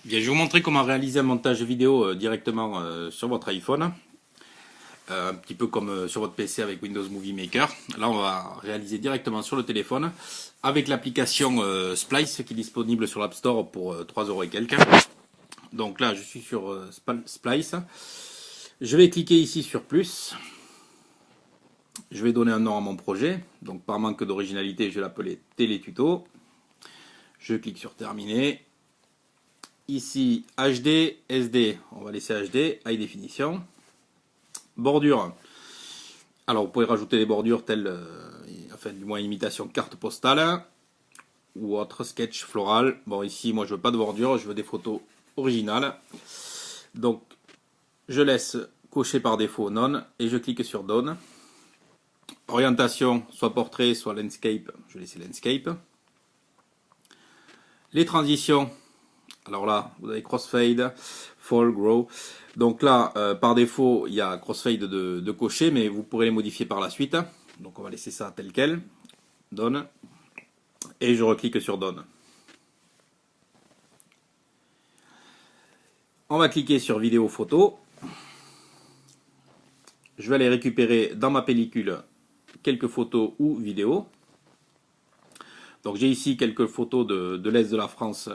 Bien, je vais vous montrer comment réaliser un montage vidéo directement sur votre iPhone. Un petit peu comme sur votre PC avec Windows Movie Maker. Là, on va réaliser directement sur le téléphone avec l'application Splice qui est disponible sur l'App Store pour 3 euros et quelques. Donc là, je suis sur Splice. Je vais cliquer ici sur plus. Je vais donner un nom à mon projet. Donc par manque d'originalité, je vais l'appeler Télétuto. Je clique sur terminer. Ici, HD, SD, on va laisser HD, High Definition. Bordure. Alors, vous pouvez rajouter des bordures telles, enfin, du moins imitation carte postale ou autre sketch floral. Bon, ici, moi, je veux pas de bordure, je veux des photos originales. Donc, je laisse cocher par défaut non et je clique sur Done. Orientation, soit portrait, soit landscape. Je vais laisser landscape. Les transitions. Alors là, vous avez crossfade, fall, grow. Donc là, par défaut, il y a crossfade de cocher, mais vous pourrez les modifier par la suite. Donc on va laisser ça tel quel. Done. Et je reclique sur Done. On va cliquer sur vidéo photo. Je vais aller récupérer dans ma pellicule quelques photos ou vidéos. Donc j'ai ici quelques photos de l'Est de la France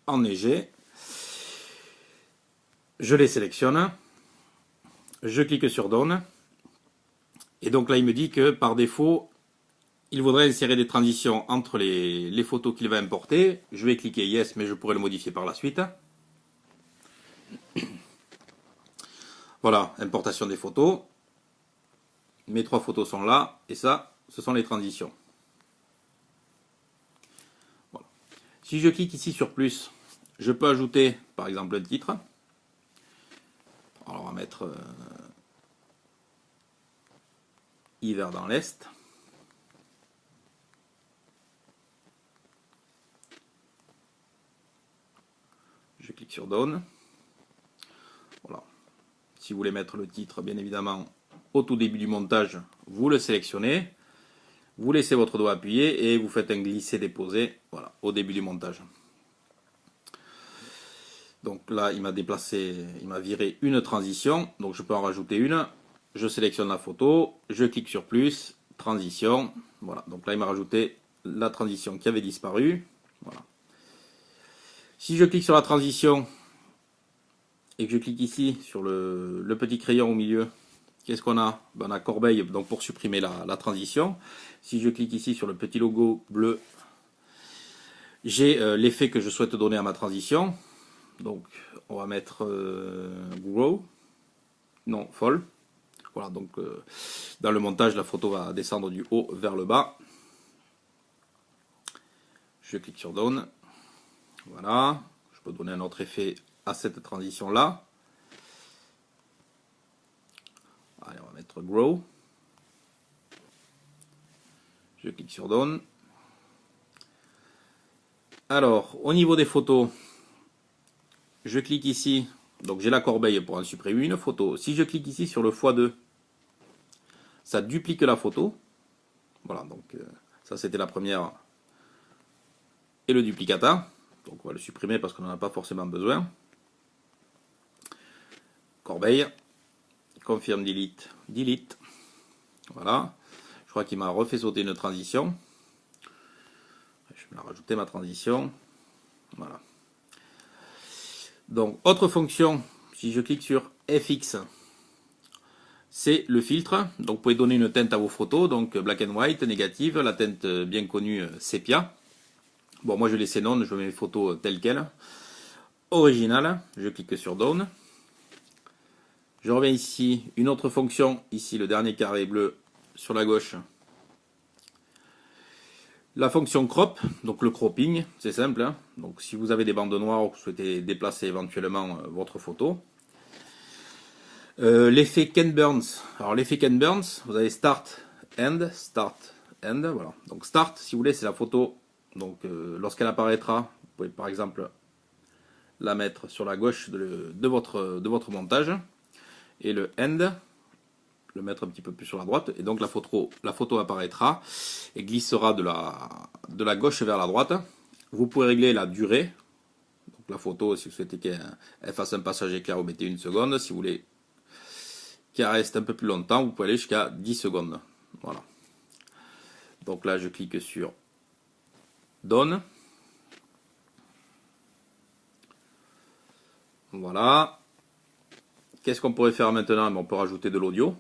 enneigées. Je les sélectionne. Je clique sur Done. Et donc là, il me dit que par défaut, il voudrait insérer des transitions entre les photos qu'il va importer. Je vais cliquer Yes, mais je pourrais le modifier par la suite. Voilà, importation des photos. Mes 3 photos sont là. Et ça, ce sont les transitions. Voilà. Si je clique ici sur plus, je peux ajouter par exemple un titre. Alors on va mettre Hiver dans l'Est. Je clique sur Done. Voilà. Si vous voulez mettre le titre, bien évidemment, au tout début du montage, vous le sélectionnez. Vous laissez votre doigt appuyé et vous faites un glisser-déposer, voilà, au début du montage. Donc là, il m'a déplacé, il m'a viré une transition, donc je peux en rajouter une. Je sélectionne la photo, je clique sur plus, transition, voilà. Donc là, il m'a rajouté la transition qui avait disparu, voilà. Si je clique sur la transition et que je clique ici sur le petit crayon au milieu, qu'est-ce qu'on a? Ben, on a corbeille donc pour supprimer la transition. Si je clique ici sur le petit logo bleu, j'ai l'effet que je souhaite donner à ma transition. Donc on va mettre grow, non fall. Voilà, donc dans le montage, la photo va descendre du haut vers le bas. Je clique sur Down. Voilà, je peux donner un autre effet à cette transition là. Allez, on va mettre grow. Je clique sur Down. Alors, au niveau des photos, je clique ici. Donc j'ai la corbeille pour en supprimer une photo. Si je clique ici sur le x2, ça duplique la photo. Voilà, donc ça c'était la première. Et le duplicata. Donc on va le supprimer parce qu'on n'en a pas forcément besoin. Corbeille. Confirme delete. Delete. Voilà. Je crois qu'il m'a refait sauter une transition. Je vais rajouter ma transition. Voilà. Donc autre fonction, si je clique sur FX, c'est le filtre. Donc vous pouvez donner une teinte à vos photos. Donc black and white, négative, la teinte bien connue sépia. Bon, moi je vais laisser non, je mets mes photos telles quelles. Original, je clique sur Down. Je reviens ici, une autre fonction, ici le dernier carré bleu sur la gauche. La fonction crop, donc le cropping, c'est simple. Hein. Donc si vous avez des bandes noires ou que vous souhaitez déplacer éventuellement votre photo. L'effet Ken Burns. Alors l'effet Ken Burns, vous avez start, end, voilà. Donc start, si vous voulez, c'est la photo. Donc lorsqu'elle apparaîtra, vous pouvez par exemple la mettre sur la gauche de votre montage. Et le end, le mettre un petit peu plus sur la droite. Et donc la photo apparaîtra et glissera de la gauche vers la droite. Vous pouvez régler la durée. Donc la photo, si vous souhaitez qu'elle fasse un passage éclair, vous mettez 1 seconde. Si vous voulez qu'elle reste un peu plus longtemps, vous pouvez aller jusqu'à 10 secondes. Voilà. Donc là, je clique sur Done. Voilà. Qu'est-ce qu'on pourrait faire maintenant? On peut rajouter de l'audio.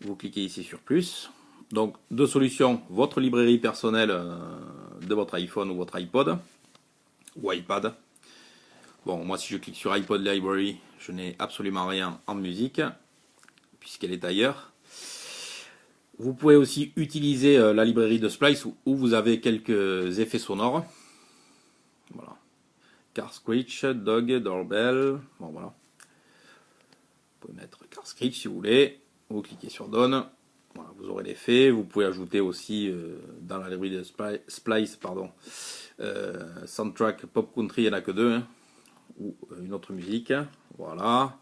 Vous cliquez ici sur plus. Donc, deux solutions. Votre librairie personnelle de votre iPhone ou votre iPod ou iPad. Bon, moi, si je clique sur iPod Library, je n'ai absolument rien en musique puisqu'elle est ailleurs. Vous pouvez aussi utiliser la librairie de Splice où vous avez quelques effets sonores. Voilà. Car Screech, Dog, Doorbell. Bon, voilà. Vous pouvez mettre Car Screech si vous voulez. Vous cliquez sur Done. Voilà, vous aurez l'effet. Vous pouvez ajouter aussi dans la librairie de Splice, pardon, Soundtrack Pop Country, il n'y en a que deux, hein, ou une autre musique. Voilà.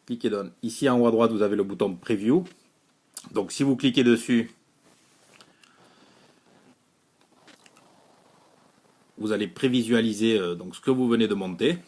Cliquez Done. Ici en haut à droite, vous avez le bouton Preview. Donc si vous cliquez dessus, vous allez prévisualiser donc ce que vous venez de monter.